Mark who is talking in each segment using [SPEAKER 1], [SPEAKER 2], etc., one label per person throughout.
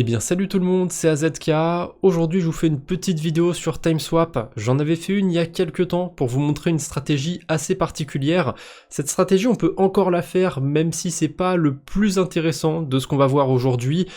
[SPEAKER 1] Eh bien salut tout le monde, c'est AZK. Aujourd'hui je vous fais une petite vidéo sur TimeSwap. J'en avais fait une il y a quelques temps pour vous montrer une stratégie assez particulière. Cette stratégie on peut encore la faire même si c'est pas le plus intéressant de ce qu'on va voir aujourd'hui.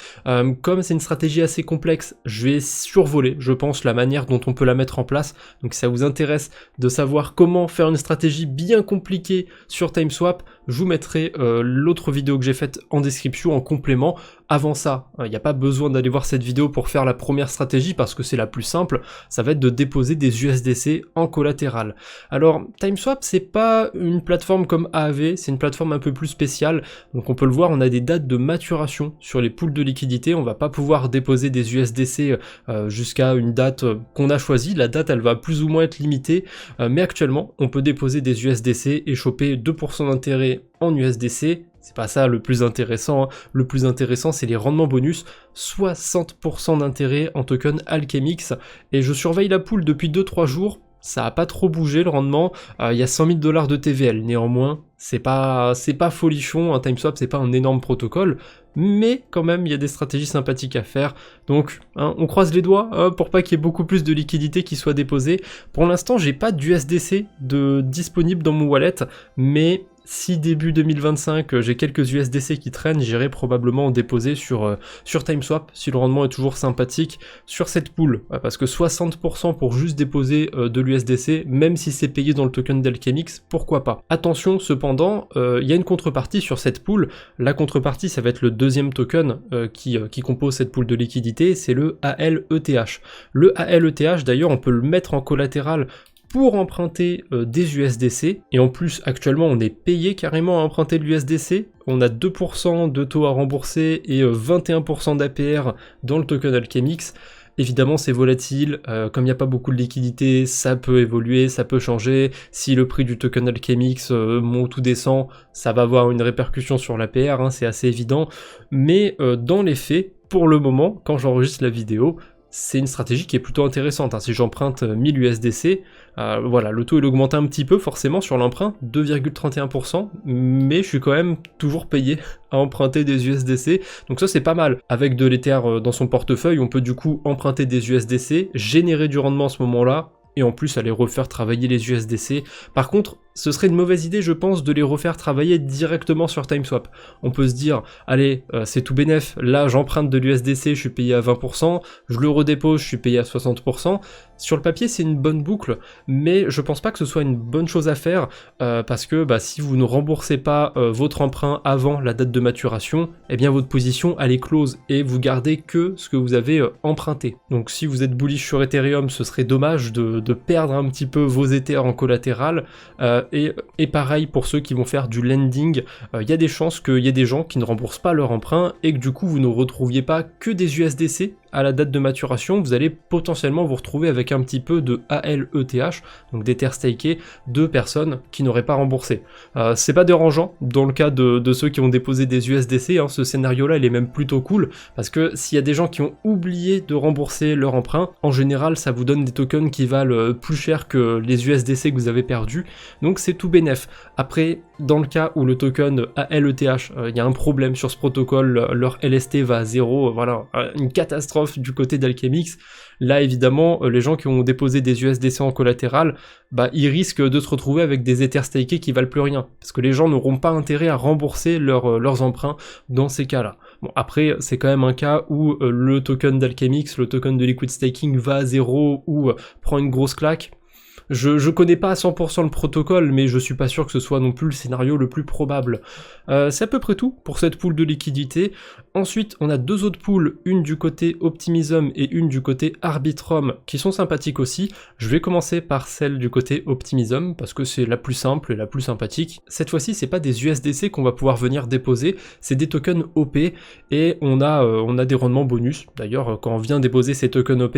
[SPEAKER 1] Comme c'est une stratégie assez complexe, je vais survoler je pense la manière dont on peut la mettre en place. Donc si ça vous intéresse de savoir comment faire une stratégie bien compliquée sur TimeSwap, je vous mettrai l'autre vidéo que j'ai faite en description en complément. Avant ça, il n'y a pas besoin d'aller voir cette vidéo pour faire la première stratégie parce que c'est la plus simple, ça va être de déposer des USDC en collatéral. Alors TimeSwap c'est pas une plateforme comme AAV, c'est une plateforme un peu plus spéciale, donc on peut le voir, on a des dates de maturation sur les pools de liquidité, on va pas pouvoir déposer des USDC jusqu'à une date qu'on a choisie, la date elle va plus ou moins être limitée, mais actuellement on peut déposer des USDC et choper 2% d'intérêt en USDC. C'est pas ça le plus intéressant, hein. Le plus intéressant c'est les rendements bonus, 60% d'intérêt en token Alchemix, et je surveille la pool depuis 2-3 jours, ça a pas trop bougé le rendement, il y a 100 000 $ de TVL, néanmoins c'est pas folichon, un TimeSwap c'est pas un énorme protocole, mais quand même il y a des stratégies sympathiques à faire, donc hein, on croise les doigts pour pas qu'il y ait beaucoup plus de liquidités qui soient déposées. Pour l'instant j'ai pas d'USDC disponible dans mon wallet, mais si début 2025 j'ai quelques USDC qui traînent, j'irai probablement en déposer sur TimeSwap si le rendement est toujours sympathique sur cette pool, parce que 60% pour juste déposer de l'USDC, même si c'est payé dans le token d'Alchemix, pourquoi pas. Attention cependant, il y a une contrepartie sur cette pool, la contrepartie ça va être le deuxième token qui compose cette pool de liquidité, c'est le ALETH. Le ALETH d'ailleurs on peut le mettre en collatéral pour emprunter des USDC, et en plus actuellement on est payé carrément à emprunter de l'USDC, on a 2% de taux à rembourser et 21% d'APR dans le token Alchemix. Évidemment c'est volatile, comme il n'y a pas beaucoup de liquidité, ça peut évoluer, ça peut changer, si le prix du token Alchemix monte ou descend, ça va avoir une répercussion sur l'APR, hein, c'est assez évident, mais dans les faits, pour le moment, quand j'enregistre la vidéo, c'est une stratégie qui est plutôt intéressante, hein. Si j'emprunte 1000 USDC, voilà, le taux il augmente un petit peu forcément sur l'emprunt, 2,31%, mais je suis quand même toujours payé à emprunter des USDC, donc ça c'est pas mal. Avec de l'Ether dans son portefeuille, on peut du coup emprunter des USDC, générer du rendement à ce moment-là, et en plus aller refaire travailler les USDC. Par contre, ce serait une mauvaise idée je pense de les refaire travailler directement sur TimeSwap. On peut se dire, allez, c'est tout bénef, là j'emprunte de l'USDC, je suis payé à 20%, je le redépose, je suis payé à 60%. Sur le papier c'est une bonne boucle, mais je pense pas que ce soit une bonne chose à faire, parce que si vous ne remboursez pas votre emprunt avant la date de maturation, eh bien votre position elle est close, et vous gardez que ce que vous avez emprunté. Donc si vous êtes bullish sur Ethereum, ce serait dommage de perdre un petit peu vos Ethers en collatéral, et pareil pour ceux qui vont faire du lending, il y a des chances qu'il y ait des gens qui ne remboursent pas leur emprunt et que du coup vous ne retrouviez pas que des USDC à la date de maturation, vous allez potentiellement vous retrouver avec un petit peu de ALETH, donc d'Ether stakés, de personnes qui n'auraient pas remboursé. C'est pas dérangeant dans le cas de ceux qui ont déposé des USDC, hein, ce scénario-là il est même plutôt cool, parce que s'il y a des gens qui ont oublié de rembourser leur emprunt, en général ça vous donne des tokens qui valent plus cher que les USDC que vous avez perdus, donc c'est tout bénef. Après, dans le cas où le token ALETH, il y a un problème sur ce protocole, leur LST va à 0, voilà, une catastrophe du côté d'Alchemix, là évidemment les gens qui ont déposé des USDC en collatéral, ils risquent de se retrouver avec des Ethers stakés qui valent plus rien, parce que les gens n'auront pas intérêt à rembourser leurs emprunts dans ces cas-là. Bon, après c'est quand même un cas où le token d'Alchemix, le token de liquid staking va à 0 ou prend une grosse claque. Je connais pas à 100% le protocole, mais je suis pas sûr que ce soit non plus le scénario le plus probable. C'est à peu près tout pour cette pool de liquidité. Ensuite, on a deux autres pools, une du côté Optimism et une du côté Arbitrum, qui sont sympathiques aussi. Je vais commencer par celle du côté Optimism, parce que c'est la plus simple et la plus sympathique. Cette fois-ci, c'est pas des USDC qu'on va pouvoir venir déposer, c'est des tokens OP, et on a des rendements bonus. D'ailleurs, quand on vient déposer ces tokens OP,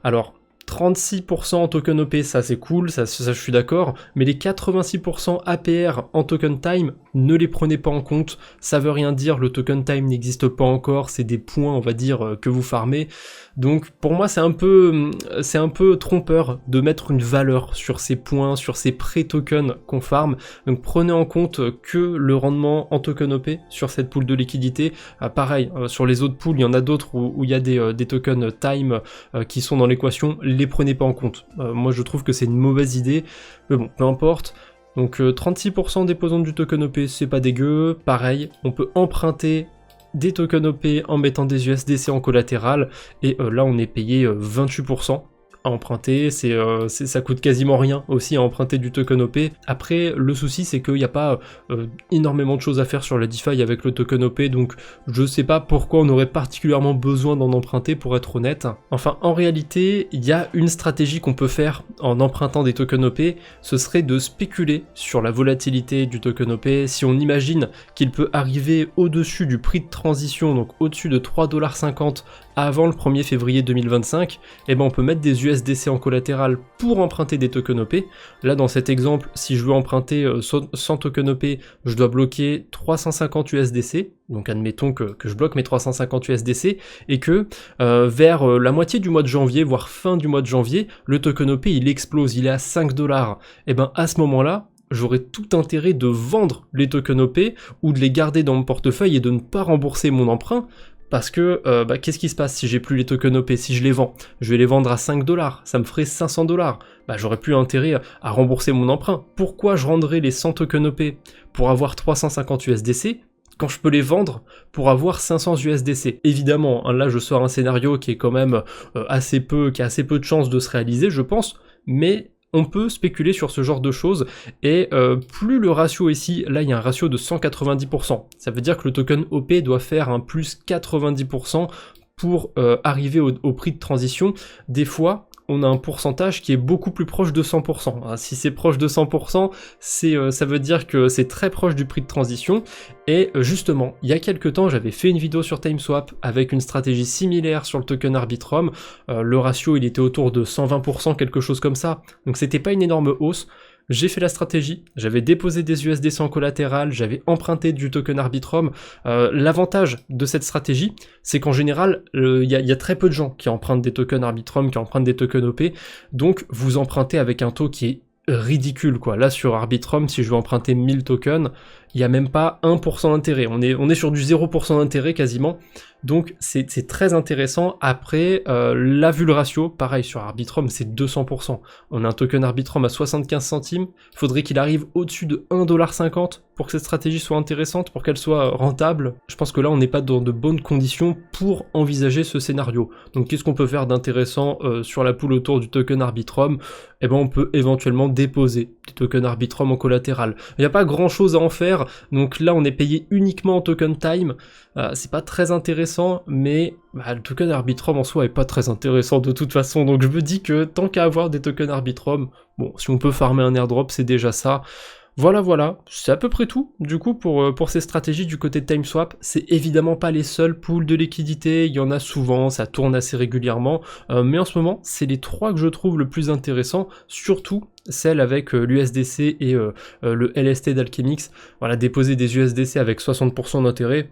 [SPEAKER 1] alors 36% en token OP, ça c'est cool, ça je suis d'accord, mais les 86% APR en token time, ne les prenez pas en compte, ça veut rien dire, le token time n'existe pas encore, c'est des points on va dire que vous farmez, donc pour moi c'est un peu trompeur de mettre une valeur sur ces points, sur ces pré-tokens qu'on farm, donc prenez en compte que le rendement en token OP sur cette pool de liquidité, pareil, sur les autres pools il y en a d'autres où il y a des tokens time qui sont dans l'équation, les prenez pas en compte. Moi je trouve que c'est une mauvaise idée, mais bon, peu importe. Donc 36% déposant du token OP, c'est pas dégueu. Pareil, on peut emprunter des tokens OP en mettant des USDC en collatéral, et là on est payé 28%. À emprunter, ça coûte quasiment rien aussi à emprunter du token OP. Après, le souci c'est qu'il n'y a pas énormément de choses à faire sur la DeFi avec le token OP, donc je sais pas pourquoi on aurait particulièrement besoin d'en emprunter pour être honnête. Enfin, en réalité, il y a une stratégie qu'on peut faire en empruntant des tokens OP, ce serait de spéculer sur la volatilité du token OP. Si on imagine qu'il peut arriver au-dessus du prix de transition, donc au-dessus de 3,50$ avant le 1er février 2025, eh ben on peut mettre des USDC en collatéral pour emprunter des tokens OP. Là dans cet exemple, si je veux emprunter 100 tokens OP, je dois bloquer 350 USDC, donc admettons que je bloque mes 350 USDC, et que vers la moitié du mois de janvier, voire fin du mois de janvier, le token OP il explose, il est à 5$. Et ben à ce moment-là, j'aurais tout intérêt de vendre les tokens OP ou de les garder dans mon portefeuille et de ne pas rembourser mon emprunt. Parce que, qu'est-ce qui se passe si j'ai plus les tokens OP, si je les vends? Je vais les vendre à 5$, ça me ferait 500$. J'aurais plus intérêt à rembourser mon emprunt. Pourquoi je rendrais les 100 tokens OP pour avoir 350 USDC quand je peux les vendre pour avoir 500 USDC? Évidemment, hein, là je sors un scénario qui est quand même qui a assez peu de chances de se réaliser, je pense, mais on peut spéculer sur ce genre de choses, et plus le ratio ici, là il y a un ratio de 190%, ça veut dire que le token OP doit faire un plus 90% pour arriver au prix de transition. Des fois, on a un pourcentage qui est beaucoup plus proche de 100%. Si c'est proche de 100%, ça veut dire que c'est très proche du prix de transition. Et justement, il y a quelques temps, j'avais fait une vidéo sur TimeSwap avec une stratégie similaire sur le token Arbitrum. Le ratio, il était autour de 120%, quelque chose comme ça. Donc c'était pas une énorme hausse. J'ai fait la stratégie, j'avais déposé des USDC en collatéral, j'avais emprunté du token Arbitrum. L'avantage de cette stratégie, c'est qu'en général, il y a très peu de gens qui empruntent des tokens Arbitrum, qui empruntent des tokens OP, donc vous empruntez avec un taux qui est ridicule quoi. Là sur Arbitrum, si je veux emprunter 1000 tokens, il n'y a même pas 1% d'intérêt, on est sur du 0% d'intérêt quasiment, donc c'est très intéressant. Après, là vu le ratio, pareil sur Arbitrum c'est 200%, on a un token Arbitrum à 75 centimes, il faudrait qu'il arrive au-dessus de 1,50$ pour que cette stratégie soit intéressante, pour qu'elle soit rentable. Je pense que là on n'est pas dans de bonnes conditions pour envisager ce scénario. Donc qu'est-ce qu'on peut faire d'intéressant sur la pool autour du token Arbitrum? Eh ben on peut éventuellement déposer des tokens Arbitrum en collatéral. Il n'y a pas grand chose à en faire, donc là on est payé uniquement en token time, c'est pas très intéressant, mais le token Arbitrum en soi est pas très intéressant de toute façon, donc je me dis que tant qu'à avoir des tokens Arbitrum, bon, si on peut farmer un airdrop c'est déjà ça. Voilà, c'est à peu près tout, du coup, pour ces stratégies du côté de TimeSwap. C'est évidemment pas les seuls pools de liquidité, il y en a souvent, ça tourne assez régulièrement, mais en ce moment, c'est les trois que je trouve le plus intéressants, surtout celle avec l'USDC et le LST d'Alchemix. Voilà, déposer des USDC avec 60% d'intérêt,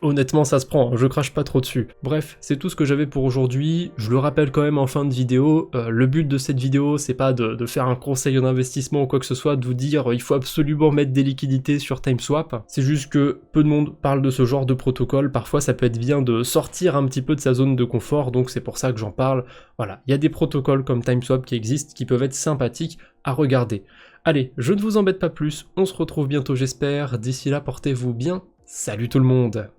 [SPEAKER 1] honnêtement ça se prend, je crache pas trop dessus. Bref, c'est tout ce que j'avais pour aujourd'hui, je le rappelle quand même en fin de vidéo, le but de cette vidéo c'est pas de faire un conseil en investissement ou quoi que ce soit, de vous dire il faut absolument mettre des liquidités sur TimeSwap, c'est juste que peu de monde parle de ce genre de protocole, parfois ça peut être bien de sortir un petit peu de sa zone de confort, donc c'est pour ça que j'en parle. Voilà, il y a des protocoles comme TimeSwap qui existent, qui peuvent être sympathiques à regarder. Allez, je ne vous embête pas plus, on se retrouve bientôt j'espère, d'ici là portez-vous bien, salut tout le monde!